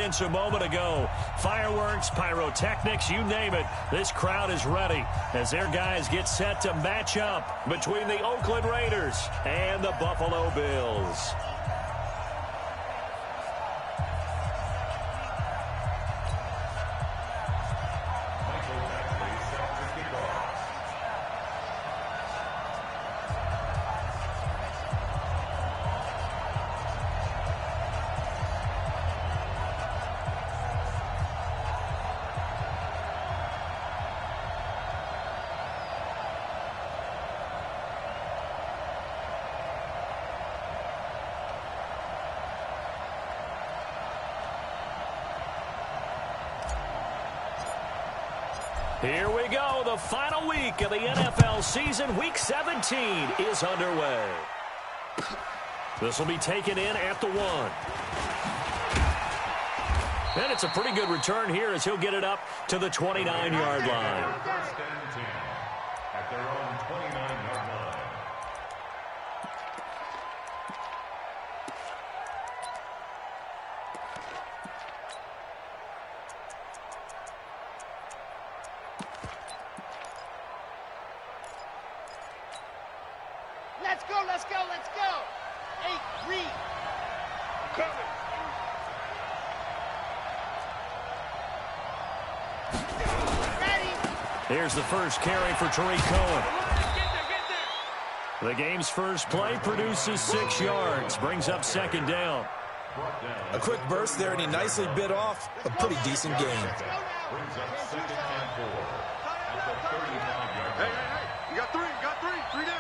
minutes a moment ago. Fireworks, pyrotechnics, you name it. This crowd is ready as their guys get set to match up between the Oakland Raiders and the Buffalo Bills. Here we go. The final week of the NFL season. Week 17 is underway. This will be taken in at the 1. And it's a pretty good return here as he'll get it up to the 29-yard line. At their own 29-yard line. Let's go. 8-3. Coming. Ready. Here's the first carry for Tariq Cohen. The game's first play produces 6 yards, brings up second down. A quick burst there, and he nicely bit off a pretty decent gain. Brings up second and 4 at the 35-yard line. Hey. You got 3. Three down.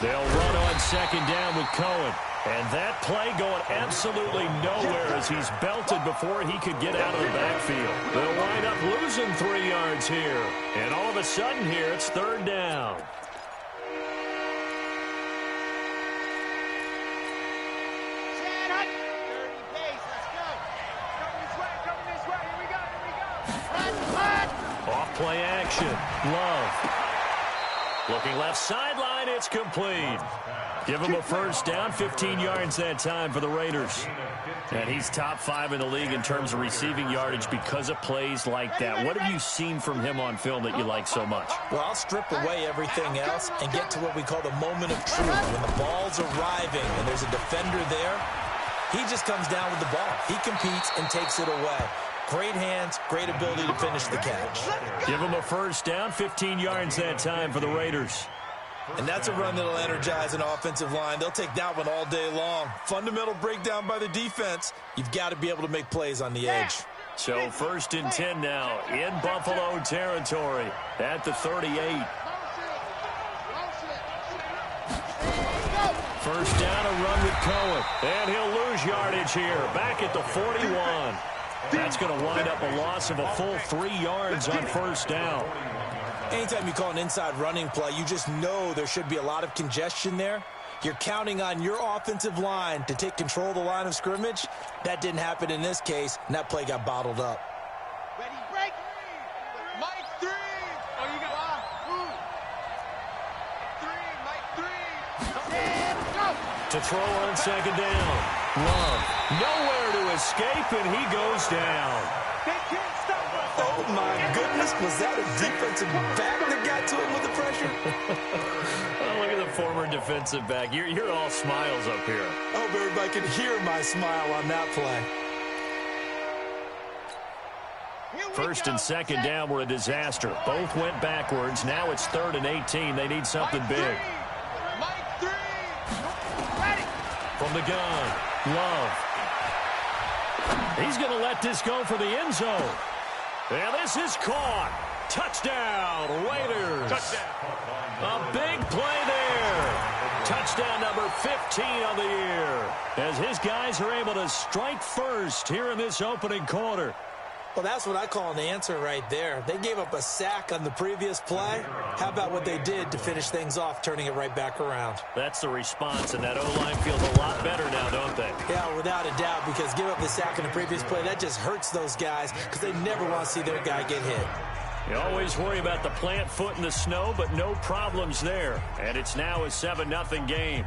They'll run on second down with Cohen. And that play going absolutely nowhere as he's belted before he could get out of the backfield. They'll wind up losing 3 yards here. And all of a sudden here, it's third down. Dirty pace. Let's go. Coming this way. Here we go. Run. Off play action. Love. Looking left sideline, it's complete. Give him a first down, 15 yards that time for the Raiders. And he's top 5 in the league in terms of receiving yardage because of plays like that. What have you seen from him on film that you like so much? Well, I'll strip away everything else and get to what we call the moment of truth. When the ball's arriving and there's a defender there, he just comes down with the ball. He competes and takes it away. Great hands, great ability to finish the catch. Give him a first down, 15 yards that time for the Raiders. And that's a run that'll energize an offensive line. They'll take that one all day long. Fundamental breakdown by the defense. You've got to be able to make plays on the edge. So first and 10 now in Buffalo territory at the 38. First down, a run with Cohen. And he'll lose yardage here, back at the 41. That's going to wind up a loss of a full 3 yards on first down. Anytime you call an inside running play, you just know there should be a lot of congestion there. You're counting on your offensive line to take control of the line of scrimmage. That didn't happen in this case, and that play got bottled up. Ready, break. Mike 3. Oh, you got 3. Mike 3. Go. To throw on second down. Love. Nowhere to escape, and he goes down. They can't stop us. Oh, my goodness. Was that a defensive back that got to him with the pressure? Oh, look at the former defensive back. You're all smiles up here. I hope everybody can hear my smile on that play. First and second down were a disaster. Both went backwards. Now it's 3rd and 18. They need something big. Mike 3. Ready. From the gun, Love. He's going to let this go for the end zone. And this is caught. Touchdown, Raiders. Touchdown. A big play there. Touchdown number 15 on the year. As his guys are able to strike first here in this opening quarter. Well, that's what I call an answer right there. They gave up a sack on the previous play. How about what they did to finish things off, turning it right back around? That's the response, and that O-line feels a lot better now, don't they? Yeah, without a doubt, because give up the sack in the previous play, that just hurts those guys because they never want to see their guy get hit. You always worry about the plant foot in the snow, but no problems there. And it's now a 7-0 game.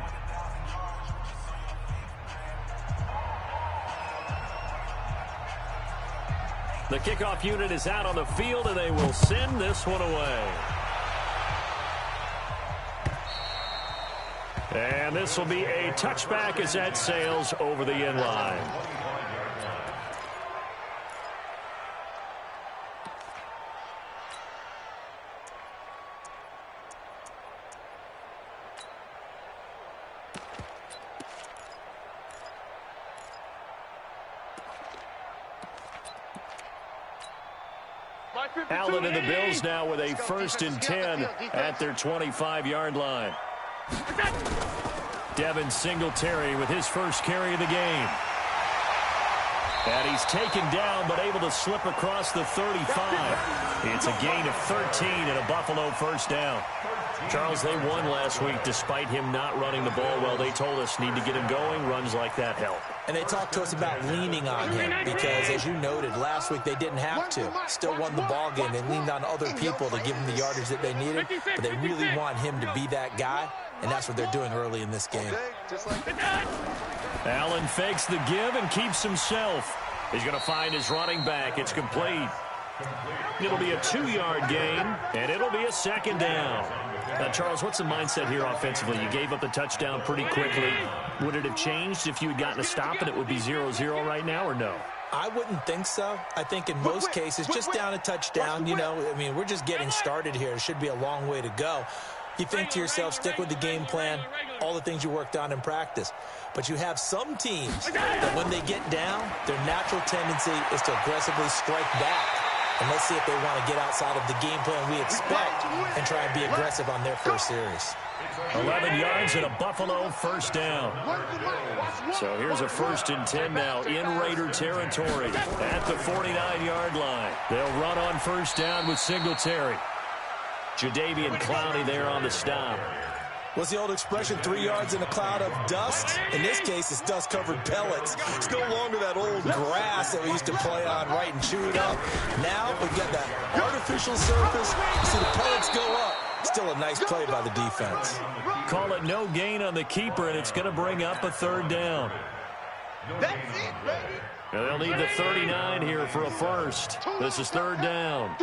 The kickoff unit is out on the field, and they will send this one away. And this will be a touchback as that sails over the end line. Allen and the Bills now with a 1st and 10 at their 25-yard line. Devin Singletary with his first carry of the game. And he's taken down but able to slip across the 35. It's a gain of 13 and a Buffalo 1st down. Charles, they won last week despite him not running the ball well. They told us need to get him going. Runs like that help. And they talked to us about leaning on him because, as you noted, last week they didn't have to. Still won the ball game. They leaned on other people to give him the yardage that they needed, but they really want him to be that guy, and that's what they're doing early in this game. Allen fakes the give and keeps himself. He's going to find his running back. It's complete. It'll be a 2-yard gain, and it'll be a 2nd down. Now, Charles, what's the mindset here offensively? You gave up the touchdown pretty quickly. Would it have changed if you had gotten a stop and it would be 0-0 right now, or no? I wouldn't think so. I think in most cases, just down a touchdown, you know, I mean, we're just getting started here. It should be a long way to go. You think to yourself, stick with the game plan, all the things you worked on in practice. But you have some teams that when they get down, their natural tendency is to aggressively strike back. And let's see if they want to get outside of the game plan we expect and try and be aggressive on their first series. 11 yards and a Buffalo 1st down. So here's a 1st and 10 now in Raider territory at the 49-yard line. They'll run on 1st down with Singletary. Jadeveon Clowney there on the stop. What's the old expression, 3 yards in a cloud of dust? In this case, it's dust-covered pellets. It's no longer that old grass that we used to play on, right, and chew it up. Now we've got that artificial surface. You see the pellets go up. Still a nice play by the defense. Call it no gain on the keeper, and it's going to bring up a 3rd down. That's it, baby. Now they'll need the 39 here for a 1st. This is 3rd down.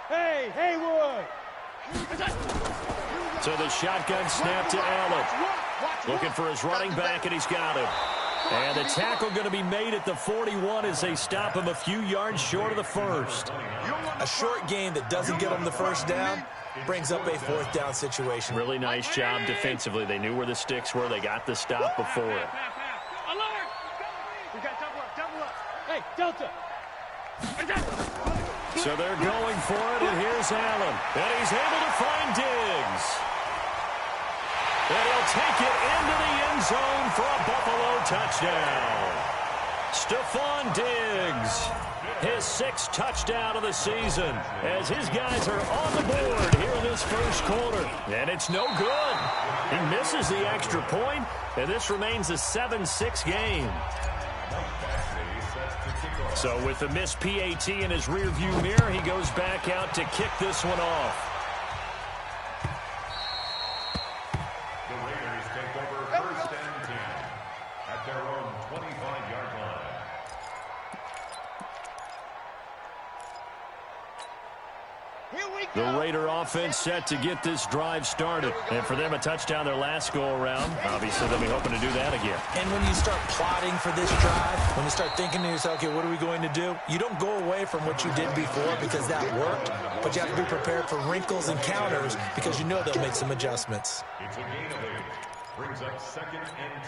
Hey, Haywood! So the shotgun snap to Allen. Looking for his running back, and he's got him. And the tackle going to be made at the 41 as they stop him a few yards short of the 1st. A short gain that doesn't get them the 1st down brings up a 4th down situation. Really nice job defensively. They knew where the sticks were. They got the stop before it. We got double up. Hey, Delta! So they're going for it, and here's Allen. And he's able to find Diggs. And he'll take it into the end zone for a Buffalo touchdown. Stephon Diggs, his 6th touchdown of the season, as his guys are on the board here in this 1st quarter. And it's no good. He misses the extra point, and this remains a 7-6 game. So with the missed PAT in his rearview mirror, he goes back out to kick this one off. The Raiders take over 1st and 10 at their own 25-yard line. The Raider offense set to get this drive started. And for them, a touchdown their last go-around. Obviously, they'll be hoping to do that again. And when you start plotting for this drive, when you start thinking to yourself, okay, what are we going to do? You don't go away from what you did before because that worked, but you have to be prepared for wrinkles and counters because you know they'll make some adjustments. It's a gain of 8. Brings up 2nd and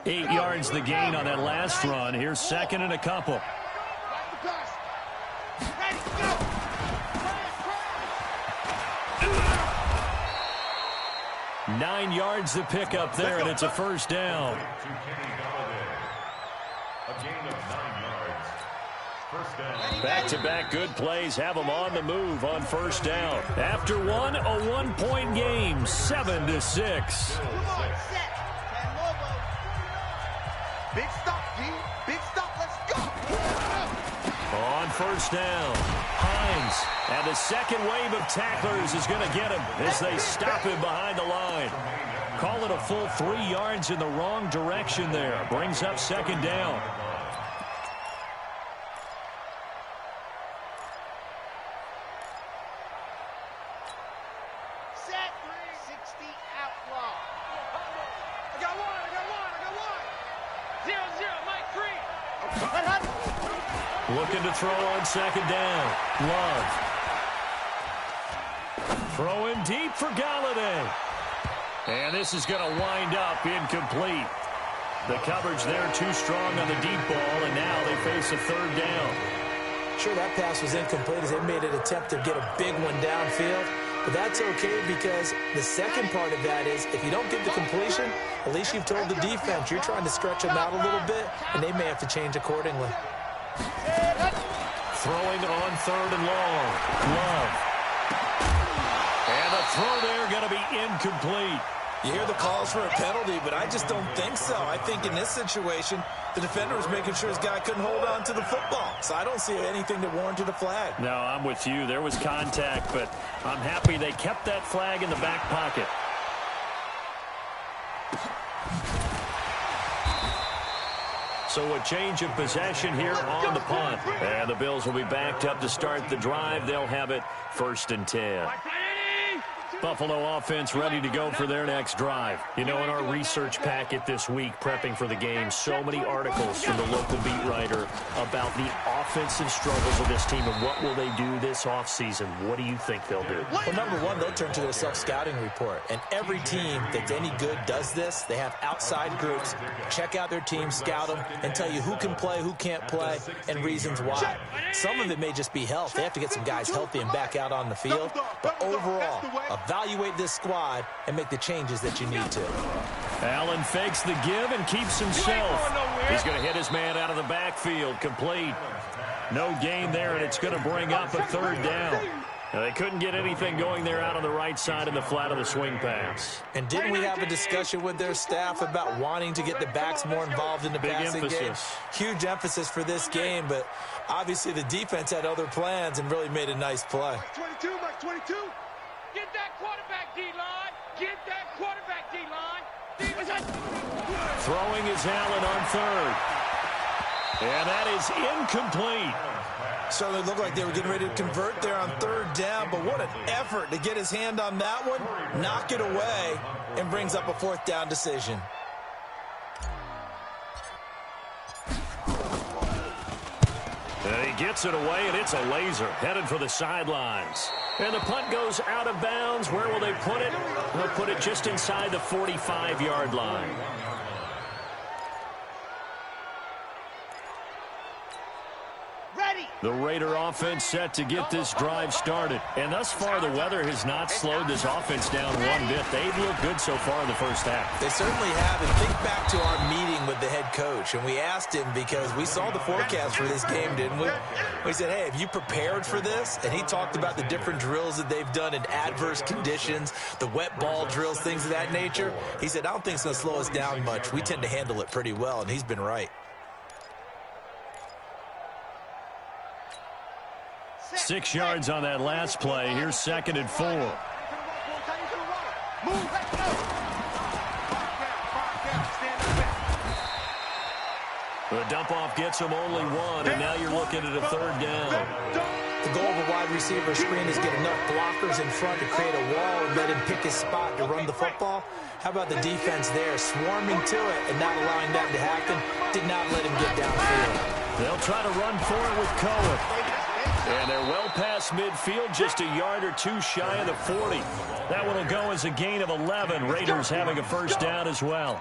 2. 8 yards the gain on that last run. Here's 2nd and a couple. Ready, go! 9 yards to pick up there, and it's a 1st down. A gain of 9 yards. 1st down. Back-to-back good plays have them on the move on 1st down. After one, a 1-point game, 7-6. Big stop, G. Big stop, let's go! On 1st down, Hines. And the second wave of tacklers is going to get him as they stop him behind the line. Call it a full 3 yards in the wrong direction there. Brings up second down. Set 60 outlaw. I got one. 0-0, Mike 3. Looking to throw on second down. Love. Throwing deep for Galladay. And this is going to wind up incomplete. The coverage there too strong on the deep ball, and now they face a third down. Sure, that pass was incomplete as they made an attempt to get a big one downfield. But that's okay because the second part of that is if you don't get the completion, at least you've told the defense you're trying to stretch them out a little bit, and they may have to change accordingly. Throwing on third and long. Love. And the throw there going to be incomplete. You hear the calls for a penalty, but I just don't think so. I think in this situation, the defender was making sure his guy couldn't hold on to the football. So I don't see anything that warranted a flag. No, I'm with you. There was contact, but I'm happy they kept that flag in the back pocket. So a change of possession here on the punt. And the Bills will be backed up to start the drive. They'll have it 1st and 10. Buffalo offense ready to go for their next drive. You know, in our research packet this week, prepping for the game, so many articles from the local beat writer about the offensive struggles of this team and what will they do this offseason. What do you think they'll do? Well, number one, they'll turn to their self-scouting report. And every team that's any good does this. They have outside groups. Check out their team, scout them, and tell you who can play, who can't play, and reasons why. Some of it may just be health. They have to get some guys healthy and back out on the field. But overall, evaluate this squad and make the changes that you need to. Allen fakes the give and keeps himself. He's going to hit his man out of the backfield. Complete. No gain there, and it's going to bring up a third down. Now, they couldn't get anything going there out on the right side in the flat of the swing pass. And didn't we have a discussion with their staff about wanting to get the backs more involved in the passing game? Huge emphasis for this game, but obviously the defense had other plans and really made a nice play. 22, Mike 22. Get that quarterback, D-line. Get that quarterback, D-line. Throwing is Allen on third. And that is incomplete. Certainly looked like they were getting ready to convert there on third down, but what an effort to get his hand on that one, knock it away, and brings up a 4th down decision. And he gets it away, and it's a laser headed for the sidelines. And the punt goes out of bounds. Where will they put it? They'll put it just inside the 45-yard line. The Raider offense set to get this drive started. And thus far, the weather has not slowed this offense down one bit. They've looked good so far in the first half. They certainly have. And think back to our meeting with the head coach. And we asked him because we saw the forecast for this game, didn't we? We said, hey, have you prepared for this? And he talked about the different drills that they've done in adverse conditions, the wet ball drills, things of that nature. He said, I don't think it's going to slow us down much. We tend to handle it pretty well, and he's been right. 6 yards on that last play. Here's 2nd and 4. The dump-off gets him only one, and now you're looking at a third down. The goal of a wide receiver screen is get enough blockers in front to create a wall and let him pick his spot to run the football. How about the defense there, swarming to it and not allowing that to happen? Did not let him get downfield. They'll try to run for it with Cohen. And they're well past midfield, just a yard or two shy of the 40. That one will go as a gain of 11. Raiders having a first down as well.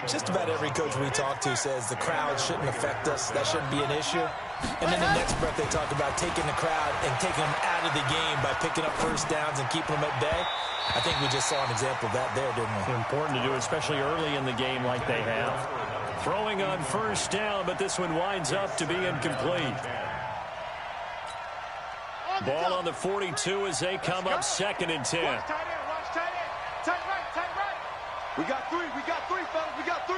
Just about every coach we talk to says the crowd shouldn't affect us. That shouldn't be an issue. And then the next breath they talk about taking the crowd and taking them out of the game by picking up first downs and keeping them at bay. I think we just saw an example of that there, didn't we? Important to do, especially early in the game like they have. Throwing on first down, but this one winds up to be incomplete. Ball on the 42 as they come up 2nd and 10. Watch tight end, watch tight end. Tight right, tight right. We got three, fellas, we got three.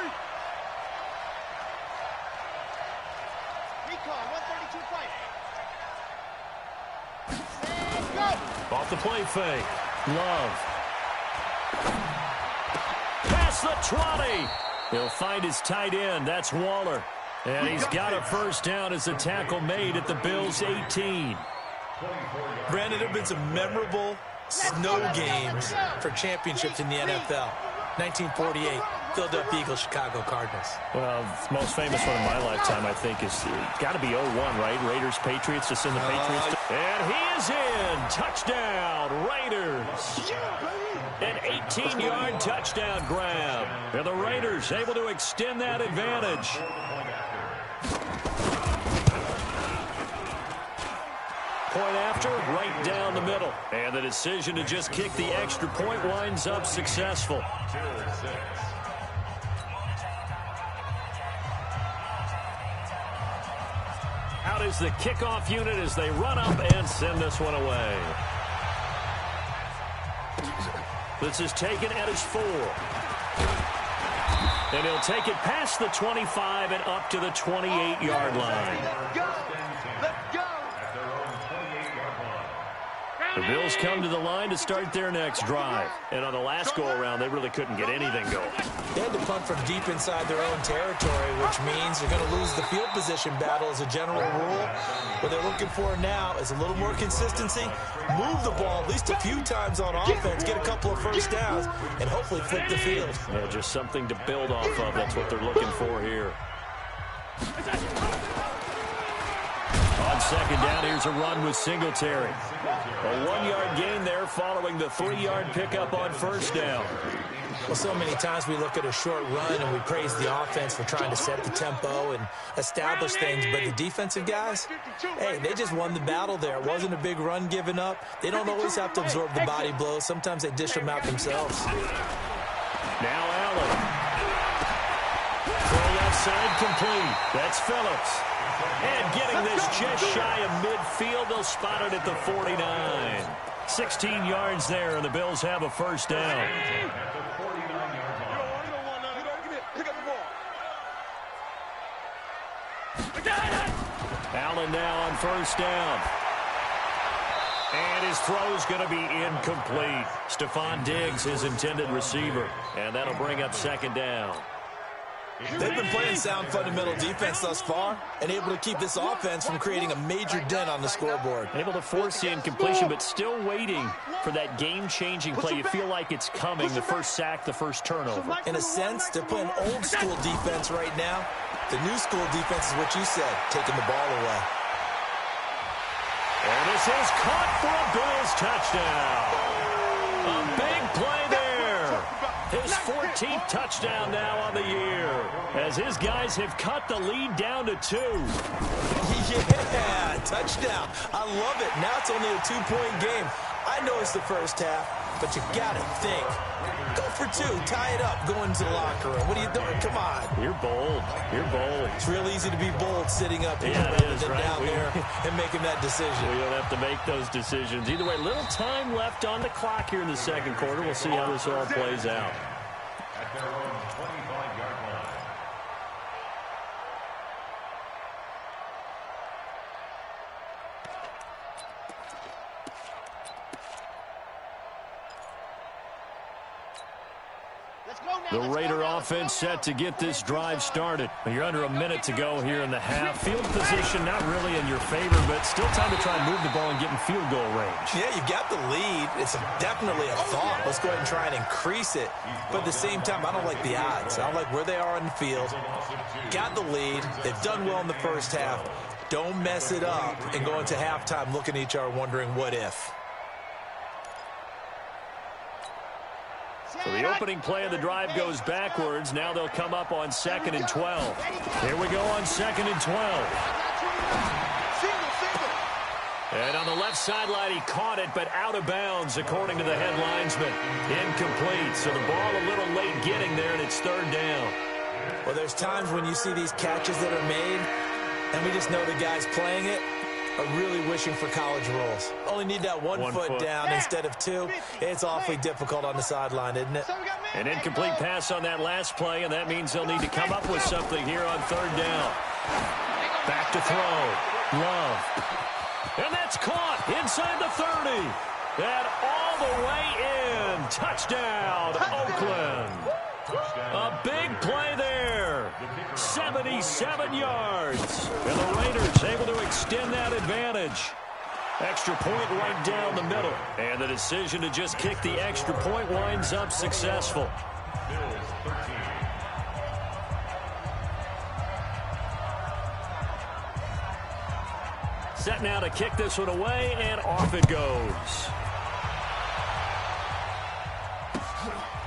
Recall, 132 fight. And go. Off the play fake. Love. across the 20. He'll find his tight end. That's Waller. And he's got a first down as the tackle made at the Bills' 18. Brandon, there have been some memorable snow games for championships in the NFL. 1948, Philadelphia Eagles, Chicago Cardinals. Well, the most famous one in my lifetime, I think, is got to be 01, right? Raiders, Patriots, to send the Patriots. And he is in. Touchdown, Raiders. An 18-yard touchdown grab. And the Raiders able to extend that advantage. Point after, right down the middle. And the decision to just kick the extra point winds up successful. Out is the kickoff unit as they run up and send this one away. This is taken at his 4. And he'll take it past the 25 and up to the 28-yard line. Let's go. The Bills come to the line to start their next drive. And on the last go-around, they really couldn't get anything going. They had to punt from deep inside their own territory, which means they're going to lose the field position battle as a general rule. What they're looking for now is a little more consistency, move the ball at least a few times on offense, get a couple of first downs, and hopefully flip the field. Yeah, just something to build off of. That's what they're looking for here. On second down, here's a run with Singletary. A 1-yard gain there following the 3-yard pickup on first down. Well, so many times we look at a short run and we praise the offense for trying to set the tempo and establish things, but the defensive guys, hey, they just won the battle there. It wasn't a big run given up. They don't always have to absorb the body blows. Sometimes they dish them out themselves. Now Allen. Throw left side complete. That's Phillips. And getting this just shy of midfield, they'll spot it at the 49. 16 yards there, and the Bills have a first down. Allen now on first down. And his throw's going to be incomplete. Stephon Diggs, his intended receiver. And that'll bring up second down. They've been playing sound fundamental defense thus far and able to keep this offense from creating a major dent on the scoreboard. Able to force the incompletion, but still waiting for that game-changing play. You feel like it's coming, the first sack, the first turnover. In a sense, they're playing old-school defense right now. The new-school defense is what you said, taking the ball away. And this is caught for a Bills touchdown. A big play there. His 14th touchdown now on the year, as his guys have cut the lead down to 2. Yeah, touchdown. I love it. Now it's only a 2-point game. I know it's the first half, but you got to think. Go for 2. Tie it up. Go into the locker room. What are you doing? Come on. You're bold. You're bold. It's real easy to be bold sitting up here rather than right? Down there and making that decision. We don't have to make those decisions. Either way, little time left on the clock here in the second quarter. We'll see how this all plays out. At their own 25-yard line. The Raider offense set to get this drive started. You're under a minute to go here in the half. Field position not really in your favor, but still time to try and move the ball and get in field goal range. Yeah, you got the lead. It's definitely a thought. Let's go ahead and try and increase it. But at the same time, I don't like the odds. I don't like where they are on the field. Got the lead. They've done well in the first half. Don't mess it up and go into halftime looking at each other wondering what if. So the opening play of the drive goes backwards. Now they'll come up on 2nd and 12. Here we go on 2nd and 12. And on the left sideline, he caught it, but out of bounds, according to the head linesman. Incomplete. So the ball a little late getting there, and it's 3rd down. Well, there's times when you see these catches that are made, and we just know the guys playing it are really wishing for college rules. Only need that one foot down instead of 2. It's awfully difficult on the sideline, isn't it? An incomplete pass on that last play, and that means they'll need to come up with something here on 3rd down. Back to throw. Love. And that's caught inside the 30. And all the way in. Touchdown, Oakland. 77 yards. And the Raiders able to extend that advantage. Extra point right down the middle. And the decision to just kick the extra point winds up successful. Set now to kick this one away, and off it goes.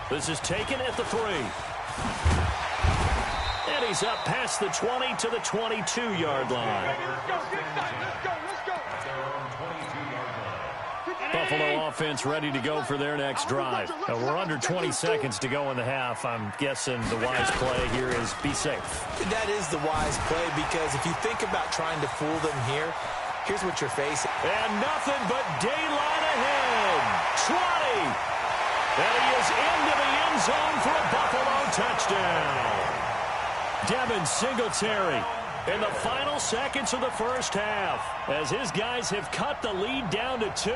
This is taken at the 3. And he's up past the 20 to the 22-yard line. Buffalo offense ready to go for their next drive. Now, we're under 20 seconds to go in the half. I'm guessing the wise play here is be safe. That is the wise play, because if you think about trying to fool them here, here's what you're facing. And nothing but daylight ahead. 20. And he is into the end zone for a Buffalo touchdown. Devin Singletary in the final seconds of the first half, as his guys have cut the lead down to 2.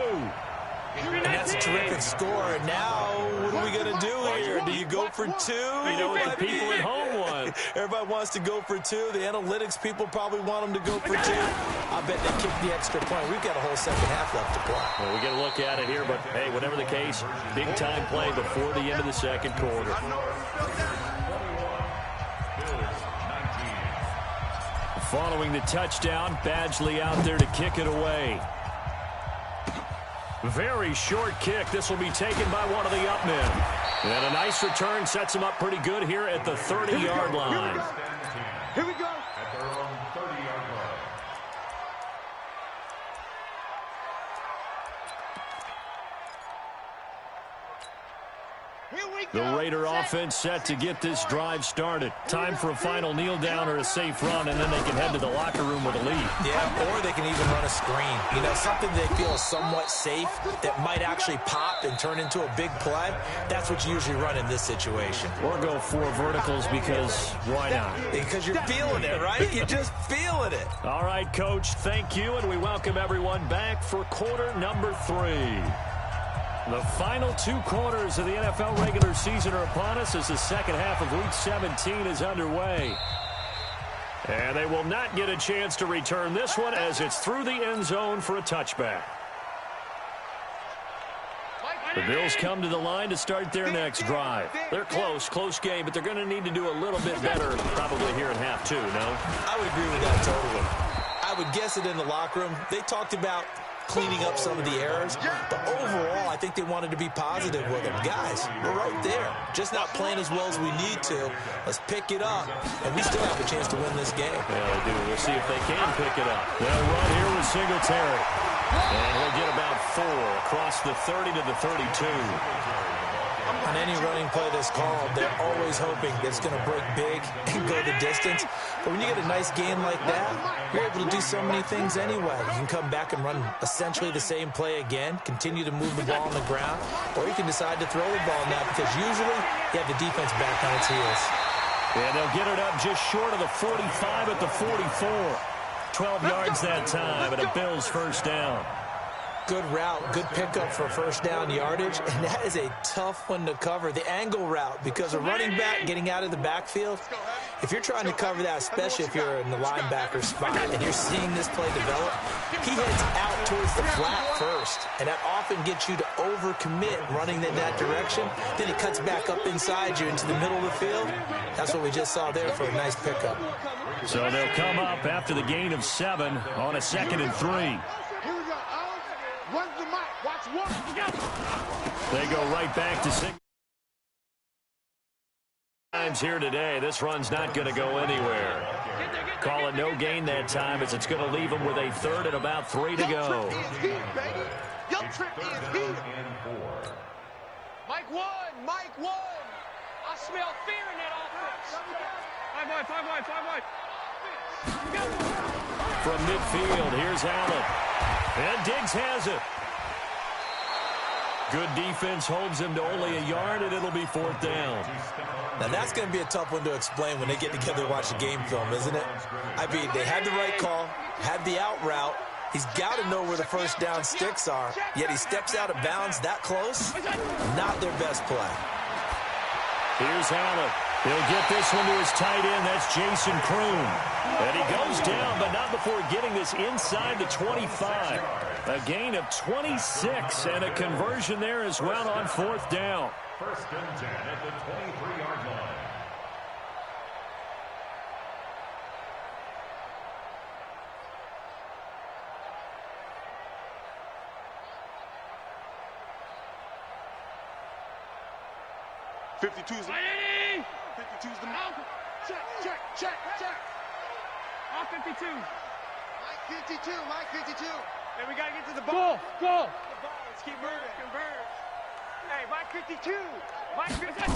And that's a terrific score. Now, what are we going to do here? Do you go for 2? You know what the people at home want. Everybody wants to go for 2. The analytics people probably want them to go for 2. I bet they kick the extra point. We've got a whole second half left to play. Well, we get a look at it here, but, hey, whatever the case, big-time play before the end of the second quarter. Following the touchdown, Badgley out there to kick it away. Very short kick. This will be taken by one of the up men. And a nice return sets him up pretty good here at the 30-yard line. Here we go. At their own 30-yard line. The Raider offense set to get this drive started. Time for a final kneel down or a safe run, and then they can head to the locker room with a lead. Yeah, or they can even run a screen. You know, something they feel is somewhat safe that might actually pop and turn into a big play. That's what you usually run in this situation. Or go 4 verticals, because why not? Because you're feeling it, right? You're just feeling it. All right, Coach, thank you, and we welcome everyone back for quarter number 3. The final 2 quarters of the NFL regular season are upon us as the second half of Week 17 is underway. And they will not get a chance to return this one as it's through the end zone for a touchback. The Bills come to the line to start their next drive. They're close game, but they're going to need to do a little bit better probably here in half 2, no? I would agree with that totally. I would guess it in the locker room. They talked about cleaning up some of the errors, but overall, I think they wanted to be positive with them. Guys, we're right there. Just not playing as well as we need to. Let's pick it up, and we still have a chance to win this game. Yeah, they do. We'll see if they can pick it up. They'll run here with Singletary. And he'll get about 4 across the 30 to the 32. On any running play that's called, they're always hoping that it's going to break big and go the distance. But when you get a nice game like that, you're able to do so many things anyway. You can come back and run essentially the same play again, continue to move the ball on the ground, or you can decide to throw the ball now because usually you have the defense back on its heels. And they'll get it up just short of the 45 at the 44. 12 yards that time, and a Bills first down. Good route, good pickup for first down yardage, and that is a tough one to cover, the angle route, because a running back getting out of the backfield, if you're trying to cover that, especially if you're in the linebacker spot and you're seeing this play develop, he heads out towards the flat first, and that often gets you to overcommit running in that direction. Then he cuts back up inside you into the middle of the field. That's what we just saw there for a nice pickup. So they'll come up after the gain of 7 on a 2nd and 3. When's the mic? Watch one. They go right back to 6 times here today. This run's not going to go anywhere. Call it no gain that time as it's going to leave them with a 3rd and about 3 to go. Your trip is here. Mike 1. I smell fear in that offense. 5 wide. From midfield, here's Allen. And Diggs has it. Good defense holds him to only a yard, and it'll be 4th down. Now, that's going to be a tough one to explain when they get together to watch the game film, isn't it? I mean, they had the right call, had the out route. He's got to know where the first down sticks are, yet he steps out of bounds that close. Not their best play. Here's Allen. He'll get this one to his tight end. That's Jason Kroon. And he goes down, but not before getting this inside the 25. A gain of 26, and a conversion there as well on 4th down. 1st and 10 at the 23-yard line. Fifty-two's the check. All 52. Mike 52. Hey, we gotta get to the ball. Go. Let's keep moving. Convert. Hey, Mike 52. Mike 52.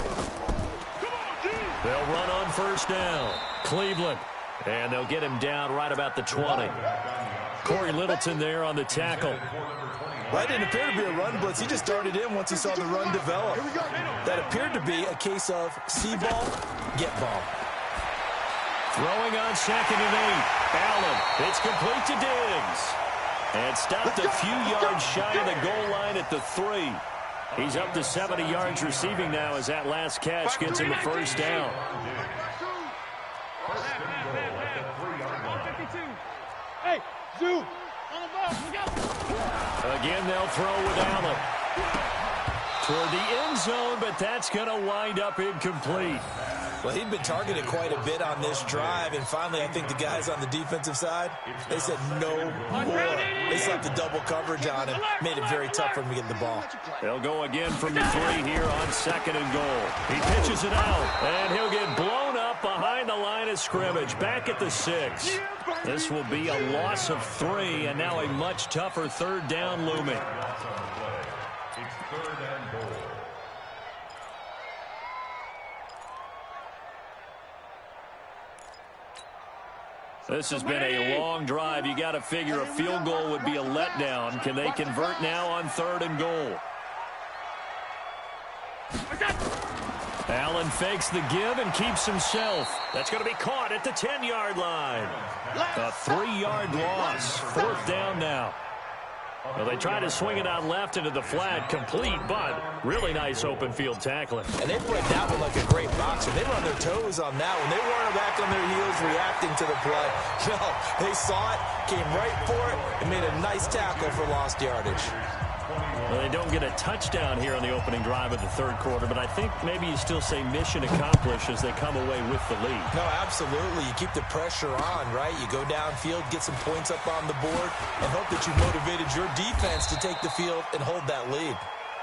Come on, dude. They'll run on 1st down. Cleveland. And they'll get him down right about the 20. Corey Littleton there on the tackle. That didn't appear to be a run blitz. He just darted in once he saw the run develop. That appeared to be a case of see ball, get ball. Throwing on 2nd and 8. Allen. It's complete to Diggs. And stopped a few yards shy of the goal line at the 3. He's up to 70 yards receiving now as that last catch gets him the 1st down. Hey, Zoo. On the ball. We go. Again, they'll throw with Allen. Toward the end zone, but that's going to wind up incomplete. Well, he'd been targeted quite a bit on this drive, and finally I think the guys on the defensive side, they said no more. They slapped the double coverage on him, made it very tough for him to get the ball. They'll go again from the 3 here on 2nd and goal. He pitches it out, and he'll get blown up behind the line of scrimmage, back at the 6. This will be a loss of 3, and now a much tougher 3rd down looming. It's 3rd and goal. This has been a long drive. You got to figure a field goal would be a letdown. Can they convert now on 3rd and goal? Allen fakes the give and keeps himself. That's going to be caught at the 10-yard line. A 3-yard loss. 4th down now. Well, they try to swing it out left into the flat, complete, but really nice open field tackling. And they played that one like a great boxer. They were on their toes on that one. They weren't back on their heels reacting to the play. No, they saw it, came right for it, and made a nice tackle for lost yardage. Well, they don't get a touchdown here on the opening drive of the 3rd quarter, but I think maybe you still say mission accomplished as they come away with the lead. No, absolutely. You keep the pressure on, right? You go downfield, get some points up on the board, and hope that you motivated your defense to take the field and hold that lead.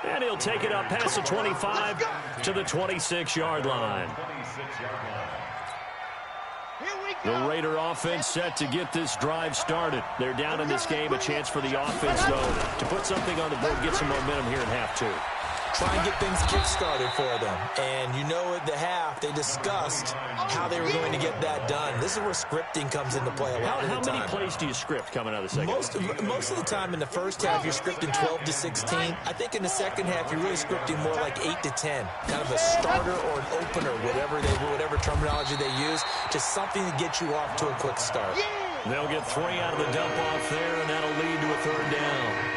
And he'll take it up past the 25 to the 26-yard line. The Raider offense set to get this drive started. They're down in this game. A chance for the offense, though, to put something on the board, get some momentum here in half 2. Try and get things kick-started for them. And you know at the half, they discussed how they were going to get that done. This is where scripting comes into play a lot of the time. How many plays do you script coming out of the second half? Most of the time in the first half, you're scripting 12 to 16. I think in the second half, you're really scripting more like 8 to 10. Kind of a starter or an opener, whatever terminology they use. Just something to get you off to a quick start. They'll get 3 out of the dump-off there, and that'll lead to a 3rd down.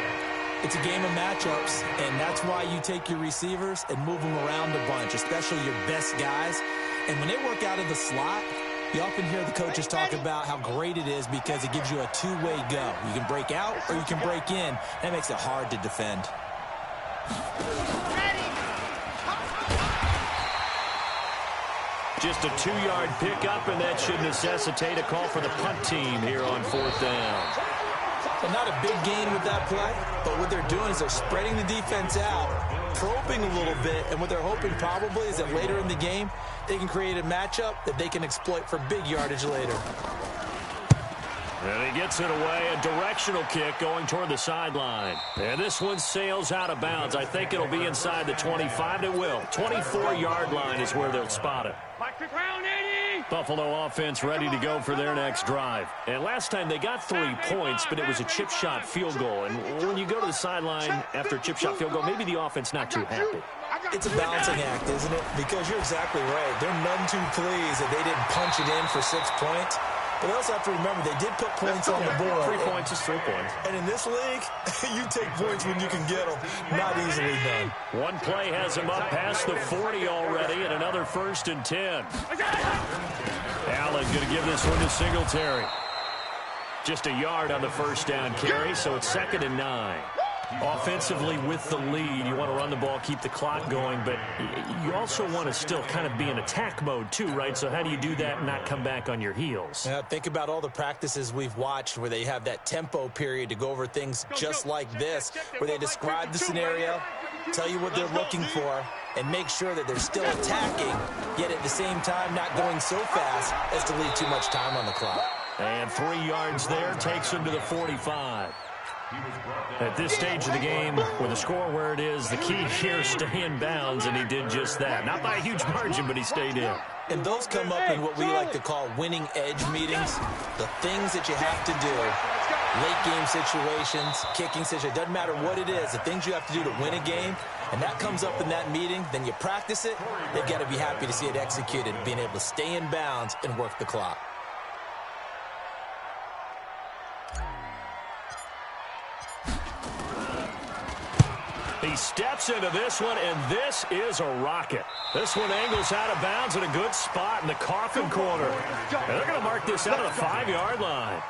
It's a game of matchups, and that's why you take your receivers and move them around a bunch, especially your best guys. And when they work out of the slot, you often hear the coaches talk about how great it is because it gives you a two-way go. You can break out or you can break in. That makes it hard to defend. Just a 2-yard pickup, and that should necessitate a call for the punt team here on 4th down. Well, not a big gain with that play, but what they're doing is they're spreading the defense out, probing a little bit, and what they're hoping probably is that later in the game, they can create a matchup that they can exploit for big yardage later. And he gets it away, a directional kick going toward the sideline. And this one sails out of bounds. I think it'll be inside the 25. It will. 24-yard line is where they'll spot it. Buffalo offense ready to go for their next drive. And last time they got 3 points, but it was a chip shot field goal. And when you go to the sideline after a chip shot field goal, maybe the offense not too happy. It's a balancing act, isn't it? Because you're exactly right. They're none too pleased that they didn't punch it in for 6 points. But they also have to remember they did put points on the board. 3 points is 3 points. And in this league, you take points when you can get them. Not easily done. One play has him up past the 40 already, and another 1st and 10. Allen going to give this one to Singletary. Just a yard on the 1st down carry, so it's 2nd and 9. Offensively with the lead, you want to run the ball, keep the clock going, but you also want to still kind of be in attack mode too, right? So how do you do that and not come back on your heels? Yeah, think about all the practices we've watched where they have that tempo period to go over things just like this, where they describe the scenario, tell you what they're looking for, and make sure that they're still attacking, yet at the same time not going so fast as to leave too much time on the clock. And 3 yards there takes him to the 45. At this stage of the game, with the score where it is, the key here is stay in bounds, and he did just that. Not by a huge margin, but he stayed in. And those come up in what we like to call winning edge meetings. The things that you have to do, late game situations, kicking situations, doesn't matter what it is, the things you have to do to win a game, and that comes up in that meeting, then you practice it, they've got to be happy to see it executed, being able to stay in bounds and work the clock. He steps into this one, and this is a rocket. This one angles out of bounds in a good spot in the coffin corner. And they're going to mark this out of the 5-yard line.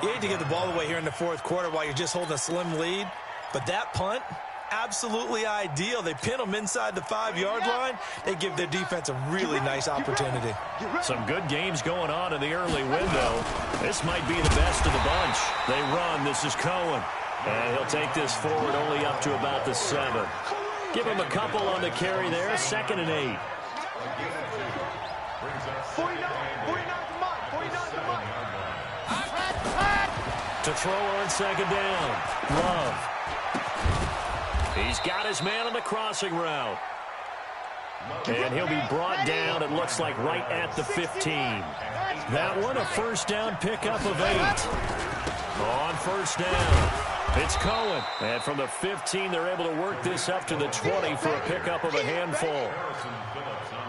You hate to get the ball away here in the 4th quarter while you're just holding a slim lead, but that punt, absolutely ideal. They pin them inside the 5-yard line. They give their defense a really nice opportunity. Some good games going on in the early window. This might be the best of the bunch. They run. This is Cohen. And he'll take this forward only up to about the 7. Give him a couple on the carry there. 2nd and 8. 49 to throw on 2nd down. Love. He's got his man on the crossing route. And he'll be brought down, it looks like, right at the 15. That one, a 1st down pickup of 8. On 1st down, it's Cohen. And from the 15, they're able to work this up to the 20 for a pickup of a handful.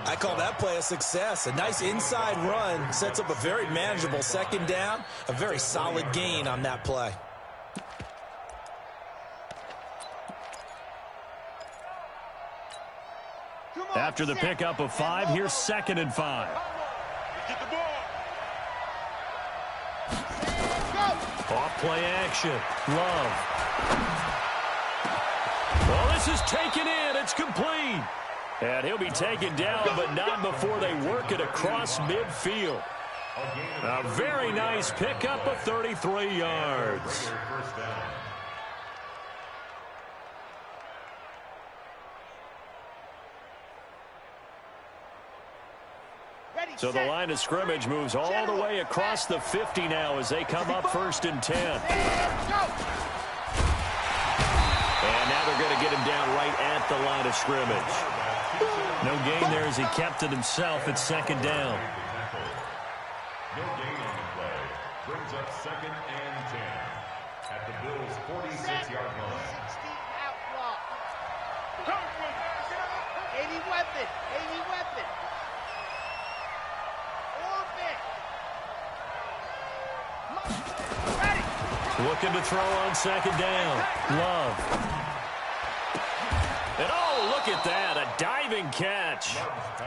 I call that play a success. A nice inside run sets up a very manageable 2nd down. A very solid gain on that play. After the pickup of 5, here's 2nd and 5. Get the ball. Off play action. Love. Well, this is taken in. It's complete. And he'll be taken down, but not before they work it across midfield. A very nice pickup of 33 yards. So the line of scrimmage moves all the way across the 50 now as they come up 1st and 10. And now they're going to get him down right at the line of scrimmage. No gain there as he kept it himself at 2nd down. No gain on the play. Brings up 2nd and 10 at the Bills' 46-yard line. 16 out block. 80 weapon. 80 weapon. Looking to throw on 2nd down. Love. And oh, look at that, a diving catch.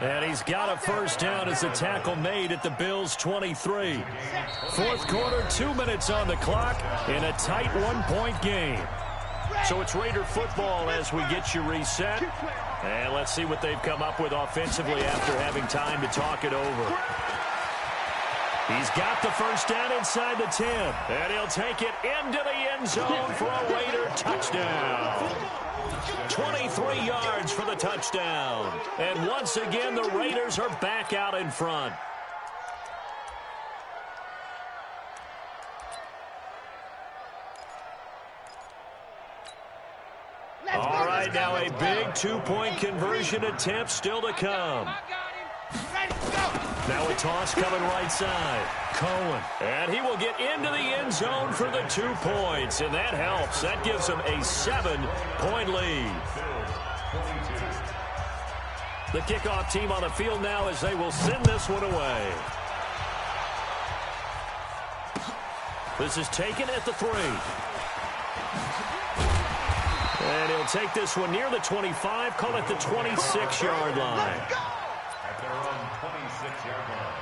And he's got a 1st down as a tackle made at the Bills' 23. 4th quarter, 2 minutes on the clock in a tight 1-point game. So it's Raider football as we get you reset. And let's see what they've come up with offensively after having time to talk it over. He's got the 1st down inside the 10. And he'll take it into the end zone for a Raider touchdown. 23 yards for the touchdown. And once again, the Raiders are back out in front. All right, now a big 2-point conversion attempt still to come. Now a toss coming right side. Cohen. And he will get into the end zone for the 2 points. And that helps. That gives him a 7-point lead. The kickoff team on the field now as they will send this one away. This is taken at the 3. And he'll take this one near the 25, call it the 26-yard line. At their own 26-yard line.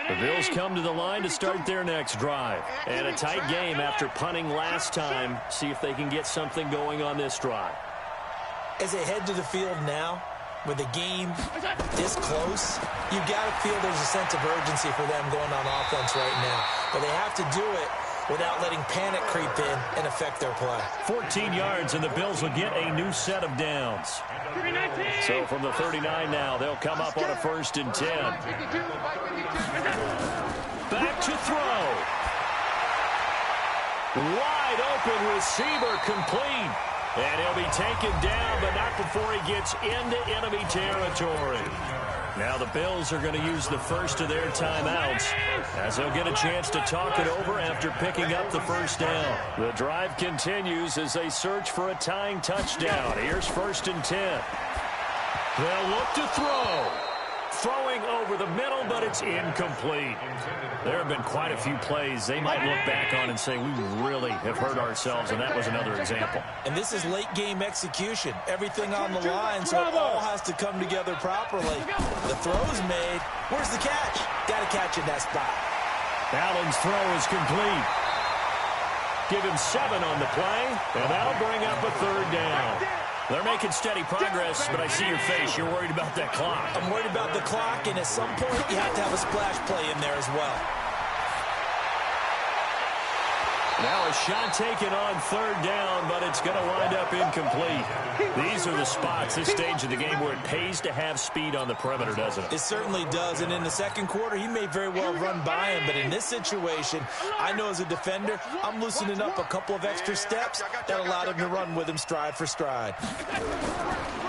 The Bills come to the line to start their next drive. And a tight game after punting last time. See if they can get something going on this drive. As they head to the field now, with the game this close, you got to feel there's a sense of urgency for them going on offense right now. But they have to do it without letting panic creep in and affect their play. 14 yards, and the Bills will get a new set of downs. So from the 39 now, they'll come up on a 1st and 10. Back to throw. Wide open receiver complete. And he'll be taken down, but not before he gets into enemy territory. Now the Bills are going to use the first of their timeouts as they'll get a chance to talk it over after picking up the first down. The drive continues as they search for a tying touchdown. Here's 1st and 10. They'll look to throw. Throwing over the middle, but it's incomplete. There have been quite a few plays they might look back on and say, we really have hurt ourselves, and that was another example. And this is late-game execution. Everything on the line, so it all has to come together properly. The throw's made. Where's the catch? Got to catch in that spot. Allen's throw is complete. Give him 7 on the play, and that'll bring up a 3rd down. They're making steady progress, but I see your face. You're worried about that clock. I'm worried about the clock, and at some point, you have to have a splash play in there as well. Now a shot taken on 3rd down, but it's going to wind up incomplete. These are the spots, this stage of the game, where it pays to have speed on the perimeter, doesn't it? It certainly does, and in the second quarter, he may very well run by him, but in this situation, I know as a defender, I'm loosening up a couple of extra steps that allowed him to run with him stride for stride.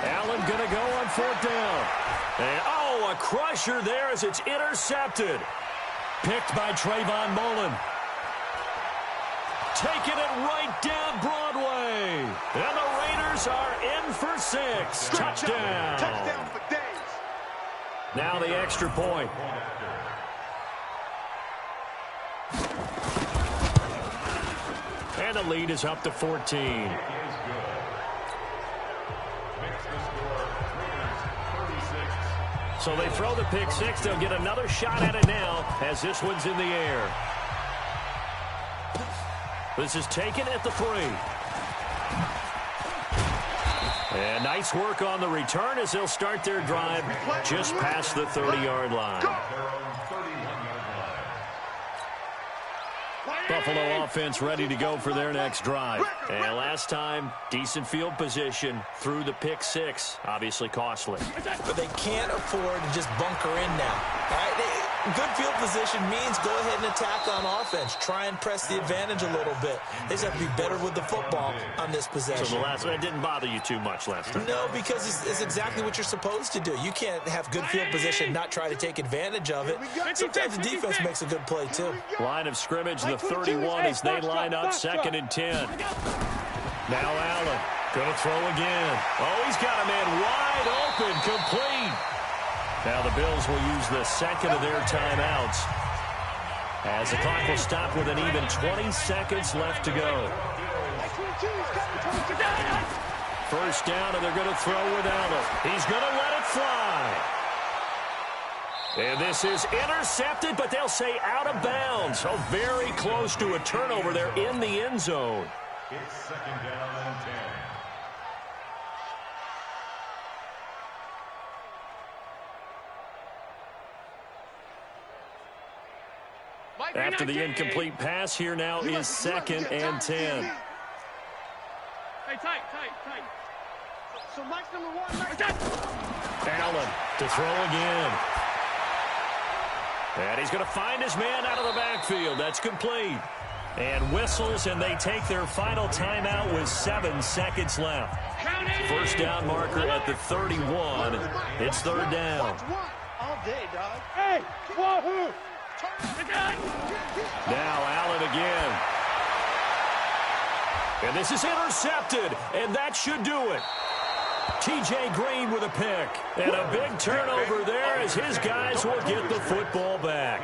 Allen going to go on 4th down. And, oh, a crusher there as it's intercepted. Picked by Trayvon Mullen. Taking it right down Broadway. And the Raiders are in for 6. Touchdown. Touchdown for days. Now the extra point. And the lead is up to 14. So they throw the pick 6. They'll get another shot at it now as this one's in the air. This is taken at the 3. And nice work on the return as they'll start their drive just past the 30-yard line. Buffalo offense ready to go for their next drive. And last time, decent field position through the pick 6. Obviously costly. But they can't afford to just bunker in now. All right? Good field position means go ahead and attack on offense. Try and press the advantage a little bit. They just have to be better with the football on this possession. So the last one didn't bother you too much last time? No, because it's exactly what you're supposed to do. You can't have good field position, not try to take advantage of it. Sometimes the defense makes a good play, too. Line of scrimmage, the 31 as they line up 2nd and 10. Now Allen, going to throw again. Oh, he's got a man wide open, complete. Now the Bills will use the second of their timeouts as the clock will stop with an even 20 seconds left to go. 1st down, and they're going to throw with Allen. He's going to let it fly. And this is intercepted, but they'll say out of bounds. So very close to a turnover there in the end zone. It's 2nd down and 10. After the incomplete pass, here now is 2nd and 10. Hey, tight. So Mike's number 1. Allen to throw again. And he's going to find his man out of the backfield. That's complete. And whistles, and they take their final timeout with 7 seconds left. 1st down marker at the 31. It's 3rd down. All day, dog. Hey, wahoo! Now Allen again. And this is intercepted, and that should do it. T.J. Green with a pick. And a big turnover there as his guys will get the football back.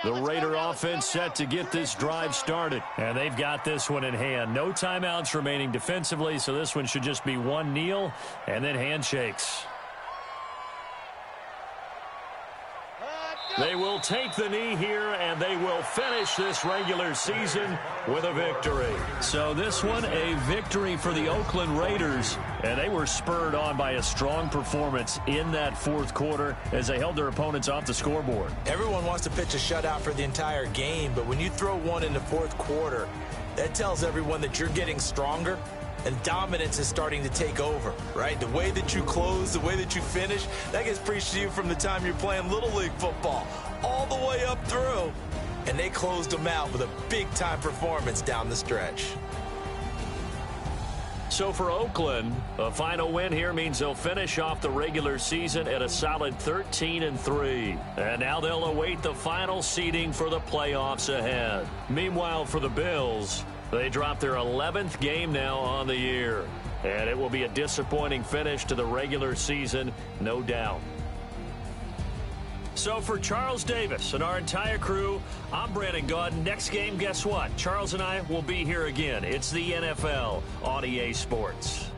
The Raider offense set to get this drive started. And they've got this one in hand. No timeouts remaining defensively, so this one should just be one kneel and then handshakes. They will take the knee here, and they will finish this regular season with a victory. So this one, a victory for the Oakland Raiders, and they were spurred on by a strong performance in that fourth quarter as they held their opponents off the scoreboard. Everyone wants to pitch a shutout for the entire game, but when you throw one in the fourth quarter, that tells everyone that you're getting stronger and dominance is starting to take over, right? The way that you close, the way that you finish, that gets preached to you from the time you're playing Little League football all the way up through. And they closed them out with a big-time performance down the stretch. So for Oakland, a final win here means they'll finish off the regular season at a solid 13-3. And now they'll await the final seeding for the playoffs ahead. Meanwhile, for the Bills, they dropped their 11th game now on the year. And it will be a disappointing finish to the regular season, no doubt. So for Charles Davis and our entire crew, I'm Brandon Gaudin. Next game, guess what? Charles and I will be here again. It's the NFL on EA Sports.